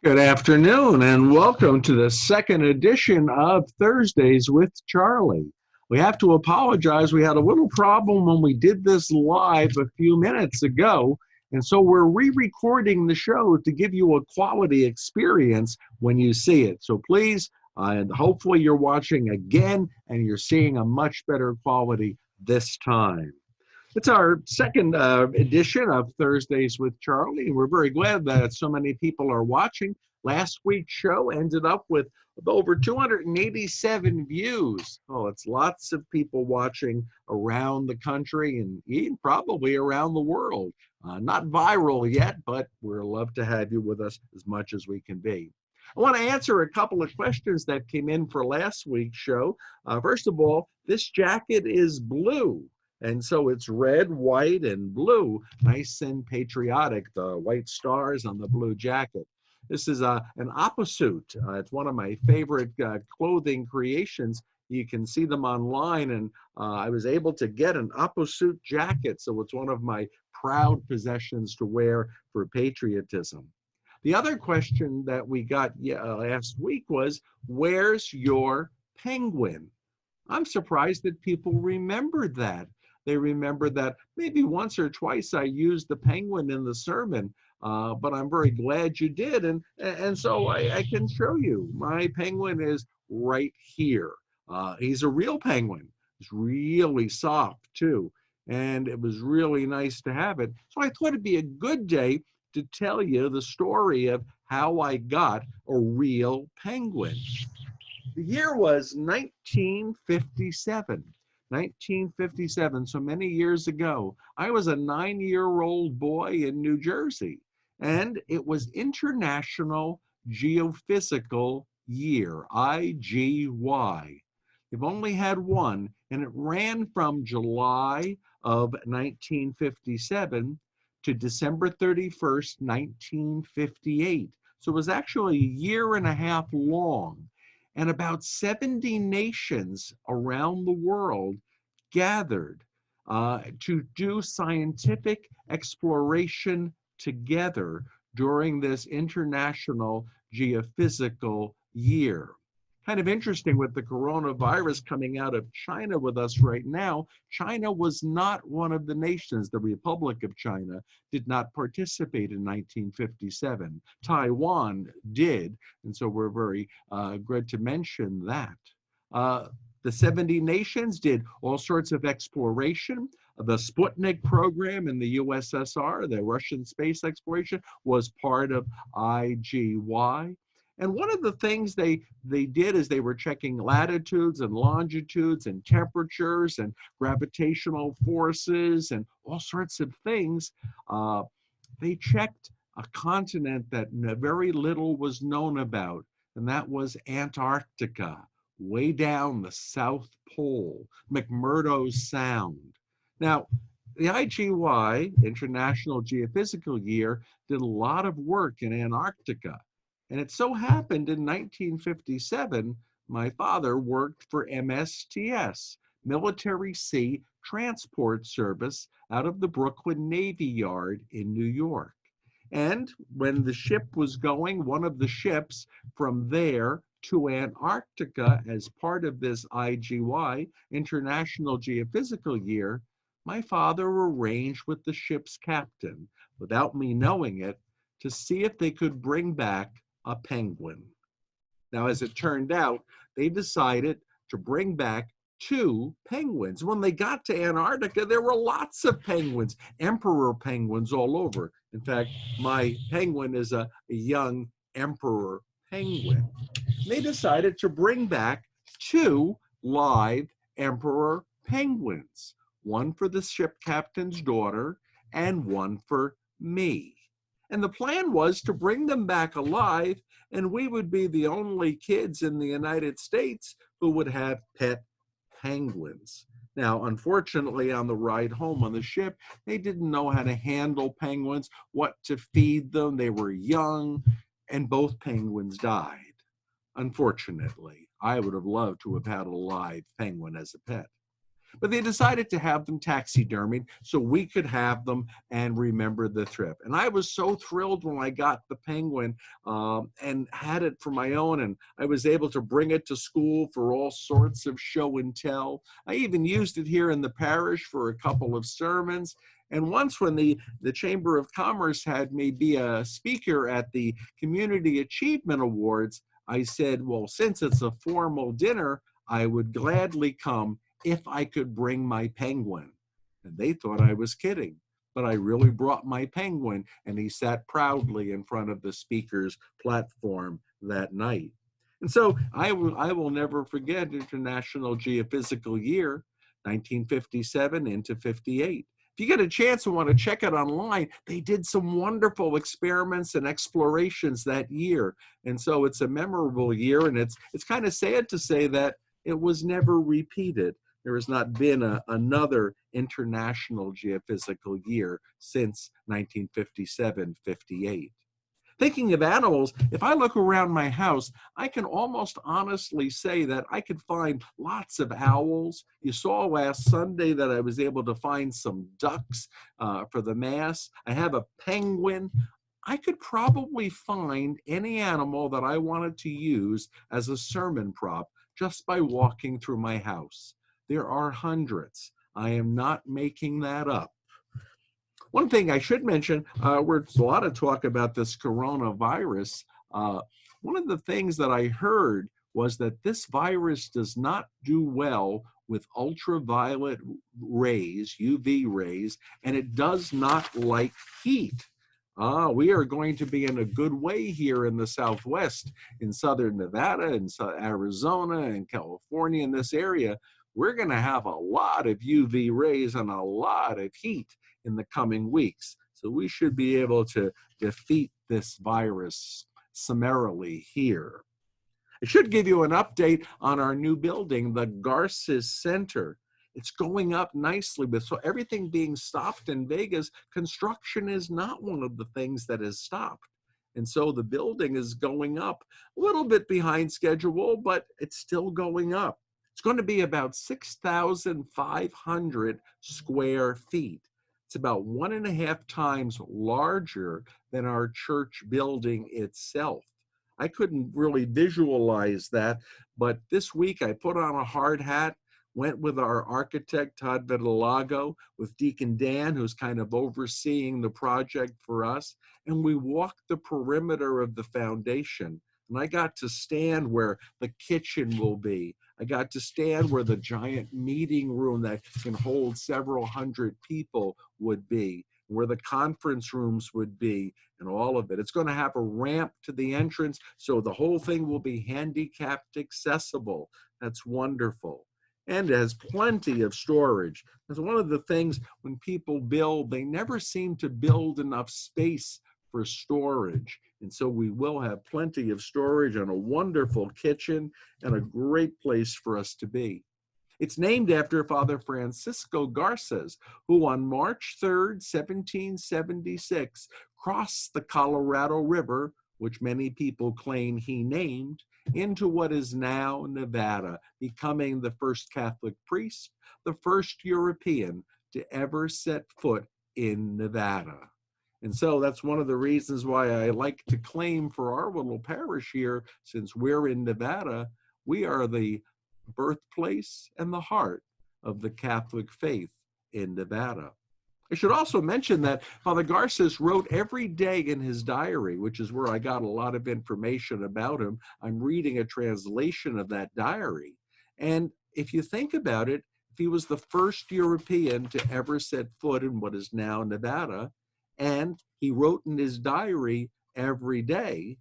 Good afternoon, and welcome to the second edition of Thursdays with Charlie. We have to apologize. We had a little problem when we did this live a few minutes ago, and so we're re-recording the show to give you a quality experience when you see it. So please, and hopefully you're watching again and you're seeing a much better quality this time. It's our second edition of Thursdays with Charlie, and we're very glad that so many people are watching. Last week's show ended up with over 287 views. Oh, it's lots of people watching around the country and even probably around the world. Not viral yet, but we'd love to have you with us as much as we can be. I want to answer a couple of questions that came in for last week's show. First of all, this jacket is blue. And so it's red, white, and blue, nice and patriotic, the white stars on the blue jacket. This is an opposuit. It's one of my favorite clothing creations. You can see them online, and I was able to get an opposuit jacket, so it's one of my proud possessions to wear for patriotism. The other question that we got last week was, where's your penguin? I'm surprised that people remembered that. They remember that maybe once or twice I used the penguin in the sermon, but I'm very glad you did. And so I can show you. My penguin is right here. He's a real penguin. It's really soft too. And it was really nice to have it. So I thought it'd be a good day to tell you the story of how I got a real penguin. The year was 1957. 1957, so many years ago. I was a 9-year-old boy in New Jersey, and it was International Geophysical Year, IGY. They've only had one, and it ran from July of 1957 to December 31st, 1958. So it was actually a year and a half long. And about 70 nations around the world gathered to do scientific exploration together during this International Geophysical Year. Kind of interesting with the coronavirus coming out of China with us right now. China was not one of the nations. The Republic of China did not participate in 1957. Taiwan did, and so we're very glad to mention that. The 70 nations did all sorts of exploration. The Sputnik program in the USSR, the Russian space exploration, was part of IGY. And one of the things they did is they were checking latitudes and longitudes and temperatures and gravitational forces and all sorts of things. They checked a continent that very little was known about, and that was Antarctica, way down the South Pole, McMurdo Sound. Now, the IGY, International Geophysical Year, did a lot of work in Antarctica. And it so happened in 1957, my father worked for MSTS, Military Sea Transport Service, out of the Brooklyn Navy Yard in New York. And when the ship was going, one of the ships from there to Antarctica as part of this IGY, International Geophysical Year, my father arranged with the ship's captain, without me knowing it, to see if they could bring back a penguin. Now, as it turned out, they decided to bring back 2 penguins. When they got to Antarctica, there were lots of penguins, emperor penguins all over. In fact, my penguin is a young emperor penguin. They decided to bring back 2 live emperor penguins, one for the ship captain's daughter and one for me. And the plan was to bring them back alive, and we would be the only kids in the United States who would have pet penguins. Now, unfortunately, on the ride home on the ship, they didn't know how to handle penguins, what to feed them. They were young, and both penguins died. Unfortunately, I would have loved to have had a live penguin as a pet. But they decided to have them taxidermied so we could have them and remember the trip. And I was so thrilled when I got the penguin and had it for my own. And I was able to bring it to school for all sorts of show and tell. I even used it here in the parish for a couple of sermons. And once when the Chamber of Commerce had me be a speaker at the Community Achievement Awards, I said, well, since it's a formal dinner, I would gladly come if I could bring my penguin. And they thought I was kidding, but I really brought my penguin, and he sat proudly in front of the speaker's platform that night. And so I will never forget International Geophysical Year, 1957 into 58. If you get a chance and want to check it online, they did some wonderful experiments and explorations that year. And so it's a memorable year, and it's kind of sad to say that it was never repeated. There has not been another International Geophysical Year since 1957-58. Thinking of animals, if I look around my house, I can almost honestly say that I could find lots of owls. You saw last Sunday that I was able to find some ducks for the Mass. I have a penguin. I could probably find any animal that I wanted to use as a sermon prop just by walking through my house. There are hundreds. I am not making that up. One thing I should mention, there's a lot of talk about this coronavirus. One of the things that I heard was that this virus does not do well with ultraviolet rays, UV rays, and it does not like heat. We are going to be in a good way here in the Southwest, in Southern Nevada, and Arizona, and California, in this area. We're going to have a lot of UV rays and a lot of heat in the coming weeks. So we should be able to defeat this virus summarily here. I should give you an update on our new building, the Garces Center. It's going up nicely, but so everything being stopped in Vegas, construction is not one of the things that is stopped. And so the building is going up a little bit behind schedule, but it's still going up. It's going to be about 6,500 square feet. It's about 1.5 times larger than our church building itself. I couldn't really visualize that, but this week I put on a hard hat, went with our architect, Todd Vitalago, with Deacon Dan, who's kind of overseeing the project for us, and we walked the perimeter of the foundation. And I got to stand where the kitchen will be. I got to stand where the giant meeting room that can hold several hundred people would be, where the conference rooms would be, and all of it. It's going to have a ramp to the entrance, so the whole thing will be handicapped accessible. That's wonderful. And it has plenty of storage. That's one of the things when people build, they never seem to build enough space for storage. And so we will have plenty of storage and a wonderful kitchen and a great place for us to be. It's named after Father Francisco Garces, who on March 3rd, 1776, crossed the Colorado River, which many people claim he named, into what is now Nevada, becoming the first Catholic priest, the first European to ever set foot in Nevada. And so that's one of the reasons why I like to claim for our little parish here, since we're in Nevada, we are the birthplace and the heart of the Catholic faith in Nevada. I should also mention that Father Garces wrote every day in his diary, which is where I got a lot of information about him. I'm reading a translation of that diary. And if you think about it, if he was the first European to ever set foot in what is now Nevada, and he wrote in his diary every day,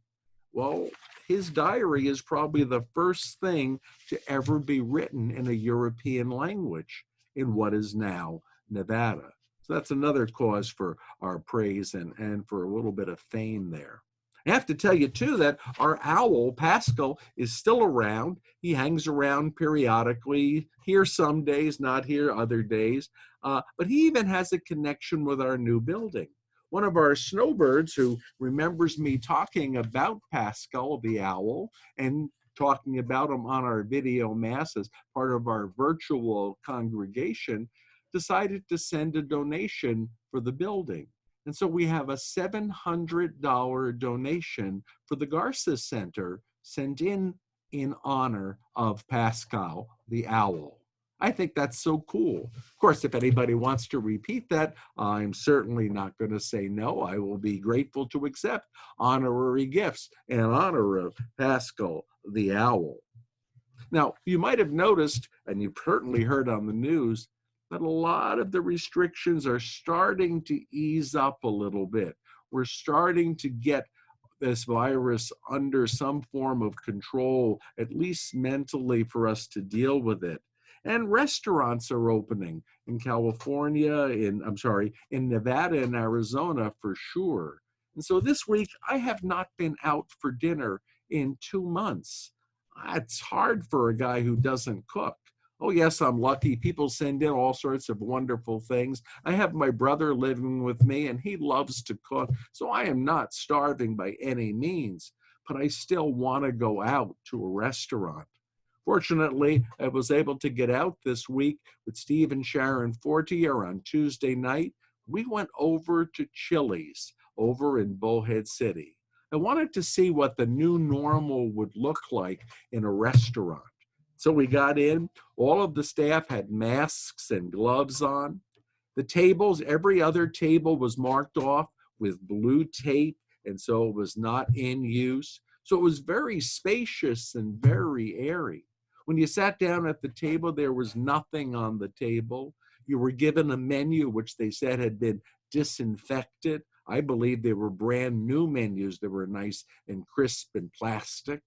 well, his diary is probably the first thing to ever be written in a European language in what is now Nevada. So that's another cause for our praise and for a little bit of fame there. I have to tell you, too, that our owl, Pascal, is still around. He hangs around periodically, here some days, not here other days. But he even has a connection with our new building. One of our snowbirds who remembers me talking about Pascal, the owl, and talking about them on our video mass as part of our virtual congregation, decided to send a donation for the building. And so we have a $700 donation for the Garza Center sent in honor of Pascal the owl. I think that's so cool. Of course, if anybody wants to repeat that, I'm certainly not going to say no. I will be grateful to accept honorary gifts in honor of Pascal the owl. Now, you might have noticed, and you've certainly heard on the news, that a lot of the restrictions are starting to ease up a little bit. We're starting to get this virus under some form of control, at least mentally, for us to deal with it. And restaurants are opening in California, in Nevada and Arizona for sure. And so this week, I have not been out for dinner in 2 months. It's hard for a guy who doesn't cook. Oh, yes, I'm lucky. People send in all sorts of wonderful things. I have my brother living with me, and he loves to cook. So I am not starving by any means, but I still want to go out to a restaurant. Fortunately, I was able to get out this week with Steve and Sharon Fortier on Tuesday night. We went over to Chili's over in Bullhead City. I wanted to see what the new normal would look like in a restaurant. So we got in, all of the staff had masks and gloves on. The tables, every other table was marked off with blue tape, and so it was not in use. So it was very spacious and very airy. When you sat down at the table, there was nothing on the table. You were given a menu, which they said had been disinfected. I believe they were brand new menus that were nice and crisp and plastic.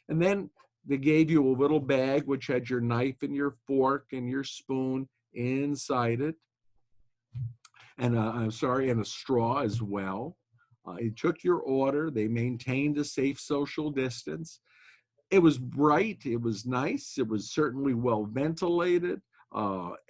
And then they gave you a little bag which had your knife and your fork and your spoon inside it, and and a straw as well. It took your order. They maintained a safe social distance. It was bright. It was nice. It was certainly well ventilated.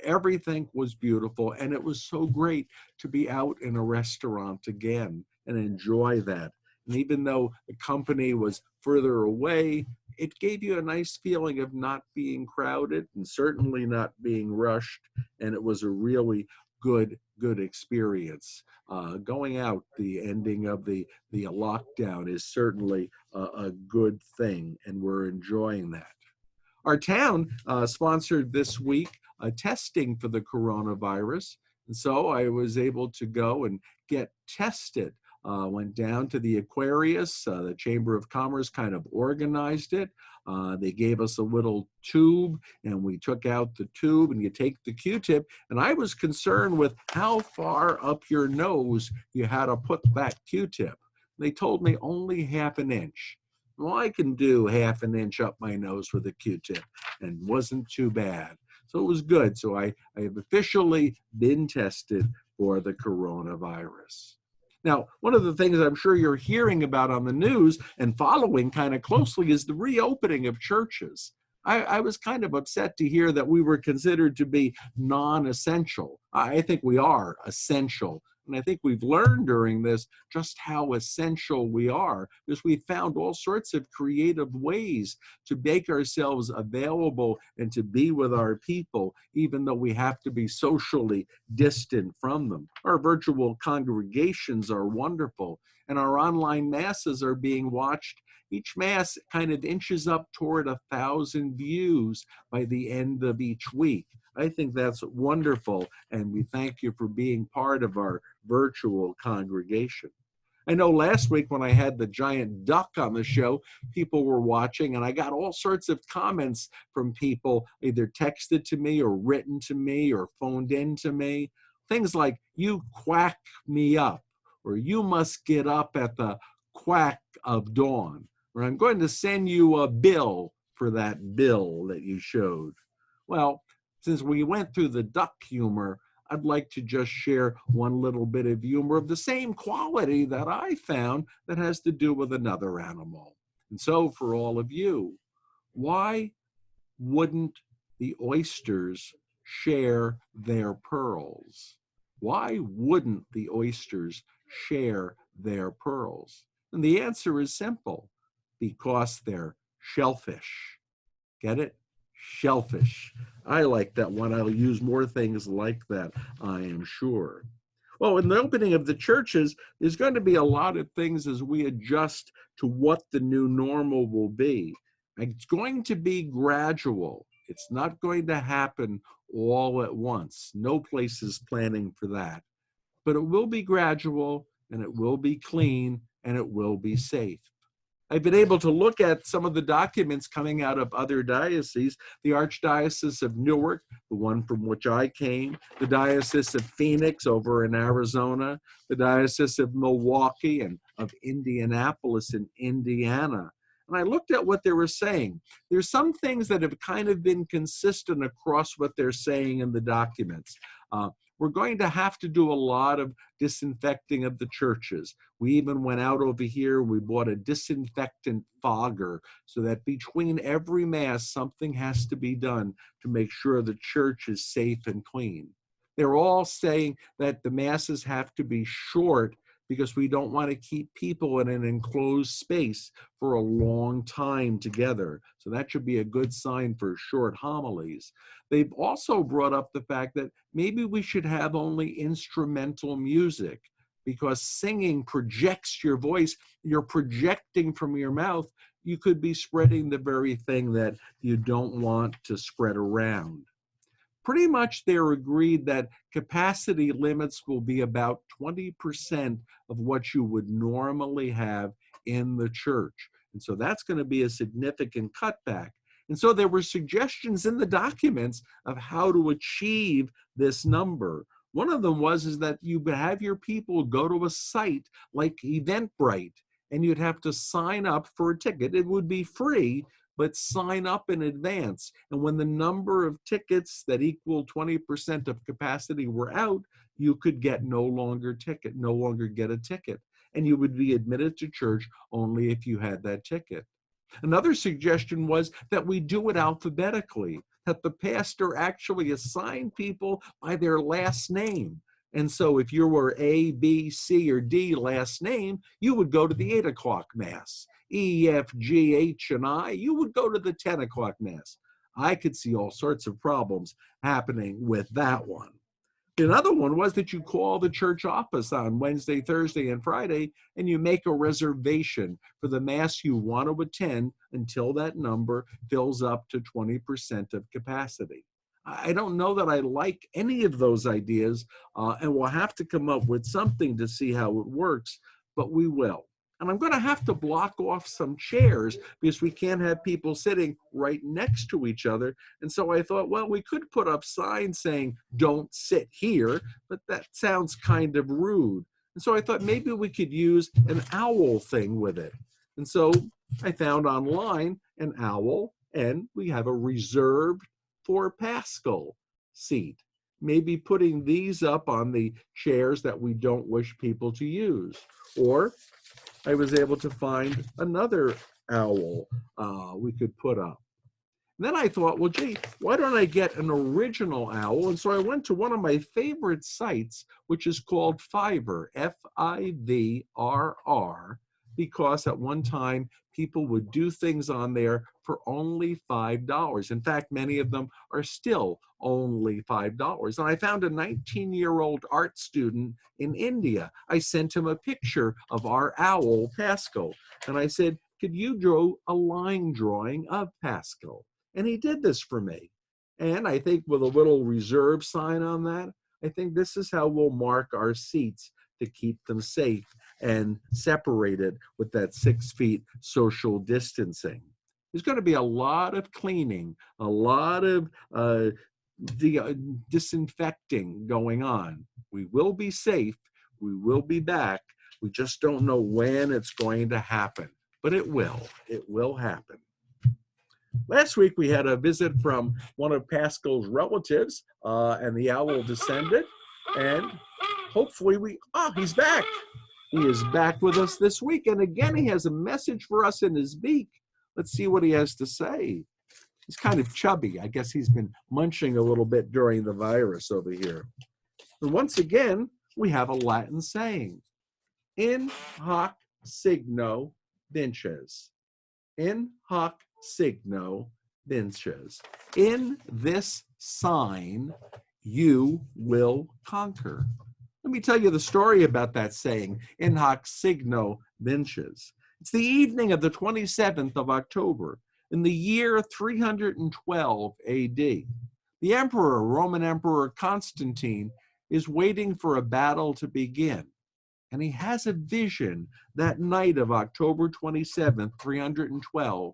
Everything was beautiful, and it was so great to be out in a restaurant again and enjoy that. And even though the company was further away, it gave you a nice feeling of not being crowded and certainly not being rushed. And it was a really good experience. Going out, the ending of the lockdown is certainly a good thing, and we're enjoying that. Our town sponsored this week testing for the coronavirus. And so I was able to go and get tested. Went down to the Aquarius. The Chamber of Commerce kind of organized it. They gave us a little tube, and we took out the tube, and you take the Q-tip. And I was concerned with how far up your nose you had to put that Q-tip. They told me only half an inch. Well, I can do half an inch up my nose with a Q-tip, and wasn't too bad. So it was good. So I have officially been tested for the coronavirus. Now, one of the things I'm sure you're hearing about on the news and following kind of closely is the reopening of churches. I was kind of upset to hear that we were considered to be non-essential. I think we are essential. And I think we've learned during this just how essential we are, because we found all sorts of creative ways to make ourselves available and to be with our people, even though we have to be socially distant from them. Our virtual congregations are wonderful, and our online masses are being watched. Each mass kind of inches up toward 1,000 views by the end of each week. I think that's wonderful, and we thank you for being part of our virtual congregation. I know last week when I had the giant duck on the show, people were watching, and I got all sorts of comments from people, either texted to me or written to me or phoned in to me. Things like, "You quack me up," or "You must get up at the quack of dawn," or "I'm going to send you a bill for that bill that you showed." Well, since we went through the duck humor, I'd like to just share one little bit of humor of the same quality that I found that has to do with another animal. And so for all of you, why wouldn't the oysters share their pearls? Why wouldn't the oysters share their pearls? And the answer is simple: because they're shellfish. Get it? Shellfish. I like that one. I'll use more things like that, I am sure. Well, in the opening of the churches, there's going to be a lot of things as we adjust to what the new normal will be. It's going to be gradual. It's not going to happen all at once. No place is planning for that. But it will be gradual, and it will be clean, and it will be safe. I've been able to look at some of the documents coming out of other dioceses, the Archdiocese of Newark, the one from which I came, the Diocese of Phoenix over in Arizona, the Diocese of Milwaukee and of Indianapolis in Indiana. And I looked at what they were saying. There's some things that have kind of been consistent across what they're saying in the documents. We're going to have to do a lot of disinfecting of the churches. We even went out over here, we bought a disinfectant fogger so that between every Mass, something has to be done to make sure the church is safe and clean. They're all saying that the Masses have to be short because we don't want to keep people in an enclosed space for a long time together. So that should be a good sign for short homilies. They've also brought up the fact that maybe we should have only instrumental music because singing projects your voice. You're projecting from your mouth. You could be spreading the very thing that you don't want to spread around. Pretty much they're agreed that capacity limits will be about 20% of what you would normally have in the church. And so that's going to be a significant cutback. And so there were suggestions in the documents of how to achieve this number. One of them was that you would have your people go to a site like Eventbrite, and you'd have to sign up for a ticket. It would be free, but sign up in advance. And when the number of tickets that equal 20% of capacity were out, you could get no longer get a ticket. And you would be admitted to church only if you had that ticket. Another suggestion was that we do it alphabetically, that the pastor actually assign people by their last name. And so if you were A, B, C, or D last name, you would go to the 8 o'clock Mass. E, F, G, H, and I, you would go to the 10 o'clock Mass. I could see all sorts of problems happening with that one. Another one was that you call the church office on Wednesday, Thursday, and Friday, and you make a reservation for the Mass you want to attend until that number fills up to 20% of capacity. I don't know that I like any of those ideas, and we'll have to come up with something to see how it works, but we will. And I'm going to have to block off some chairs because we can't have people sitting right next to each other. And so I thought, well, we could put up signs saying, don't sit here, but that sounds kind of rude. And so I thought maybe we could use an owl thing with it. And so I found online an owl, and we have a reserved for Paschal seat. Maybe putting these up on the chairs that we don't wish people to use. Or I was able to find another owl we could put up. And then I thought, well, gee, why don't I get an original owl? And so I went to one of my favorite sites, which is called Fiverr, Fivrr, because at one time people would do things on there for only $5. In fact, many of them are still only $5. And I found a 19-year-old art student in India. I sent him a picture of our owl, Paschal. And I said, could you draw a line drawing of Paschal? And he did this for me. And I think with a little reserve sign on that, I think this is how we'll mark our seats to keep them safe and separated with that 6 feet social distancing. There's going to be a lot of cleaning, a lot of disinfecting going on. We will be safe. We will be back. We just don't know when it's going to happen, but it will. It will happen. Last week, we had a visit from one of Paschal's relatives, and the owl descended, and hopefully he's back. He is back with us this week, and again, he has a message for us in his beak. Let's see what he has to say. He's kind of chubby. I guess he's been munching a little bit during the virus over here. And once again, we have a Latin saying, in hoc signo vinces. In hoc Signo, Vences. In this sign, you will conquer. Let me tell you the story about that saying, in hoc signo vinces. It's the evening of the 27th of October in the year 312 AD. The emperor, Roman Emperor Constantine, is waiting for a battle to begin. And he has a vision that night of October 27th, 312.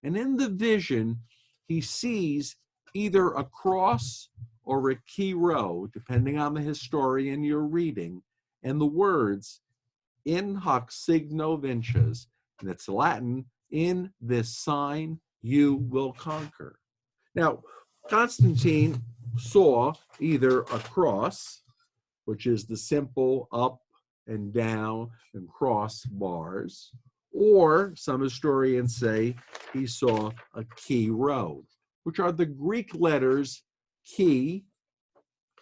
And in the vision, he sees either a cross or a key row, depending on the historian you're reading, and the words, in hoc signo vinces, and it's Latin, in this sign you will conquer. Now, Constantine saw either a cross, which is the simple up and down and cross bars, or some historians say he saw a key row, which are the Greek letters chi,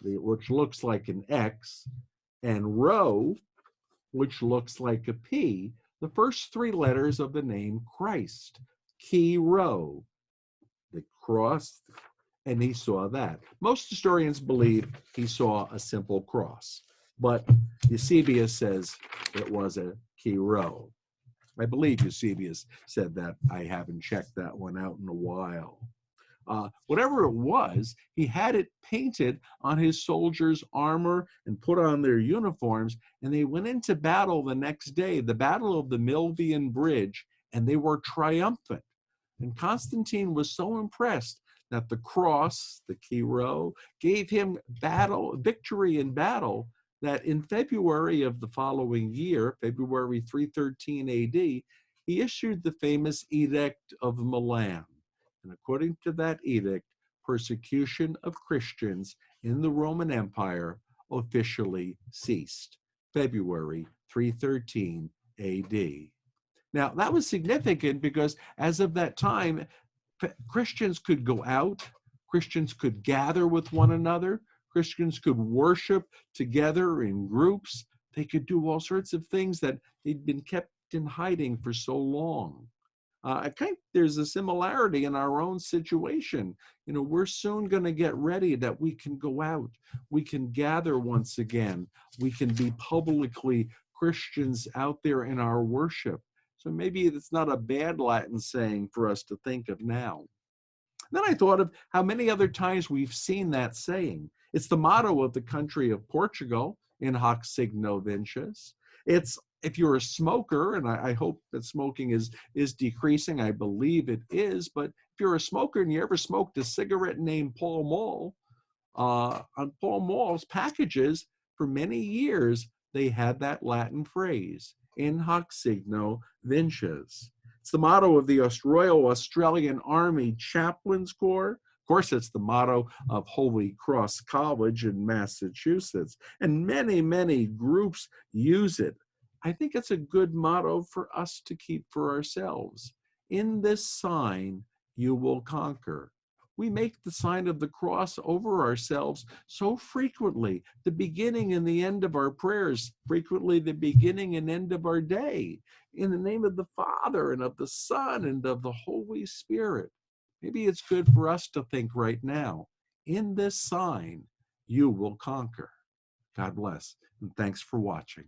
which looks like an X, and rho, which looks like a P, the first three letters of the name Christ. Chi rho, the cross, and he saw that. Most historians believe he saw a simple cross, but Eusebius says it was a chi rho. I believe Eusebius said that. I haven't checked that one out in a while. Whatever it was, he had it painted on his soldiers' armor and put on their uniforms, and they went into battle the next day, the Battle of the Milvian Bridge, and they were triumphant. And Constantine was so impressed that the cross, the chi rho, gave him victory in battle, that in February of the following year, February 313 AD, he issued the famous Edict of Milan. And according to that edict, persecution of Christians in the Roman Empire officially ceased, February 313 AD. Now, that was significant because as of that time, Christians could go out, Christians could gather with one another, Christians could worship together in groups. They could do all sorts of things that they'd been kept in hiding for so long. I think there's a similarity in our own situation. You know, we're soon going to get ready that we can go out, we can gather once again, we can be publicly Christians out there in our worship. So maybe it's not a bad Latin saying for us to think of now. Then I thought of how many other times we've seen that saying. It's the motto of the country of Portugal, in hoc signo vinces. It's, if you're a smoker, and I hope that smoking is decreasing, I believe it is, but if you're a smoker and you ever smoked a cigarette named Pall Mall, on Pall Mall's packages for many years, they had that Latin phrase, in hoc signo vinces. It's the motto of the Royal Australian Army Chaplains Corps. Of course, it's the motto of Holy Cross College in Massachusetts, and many, many groups use it. I think it's a good motto for us to keep for ourselves. In this sign, you will conquer. We make the sign of the cross over ourselves so frequently, the beginning and the end of our prayers, frequently the beginning and end of our day, in the name of the Father and of the Son and of the Holy Spirit. Maybe it's good for us to think right now, in this sign, you will conquer. God bless, and thanks for watching.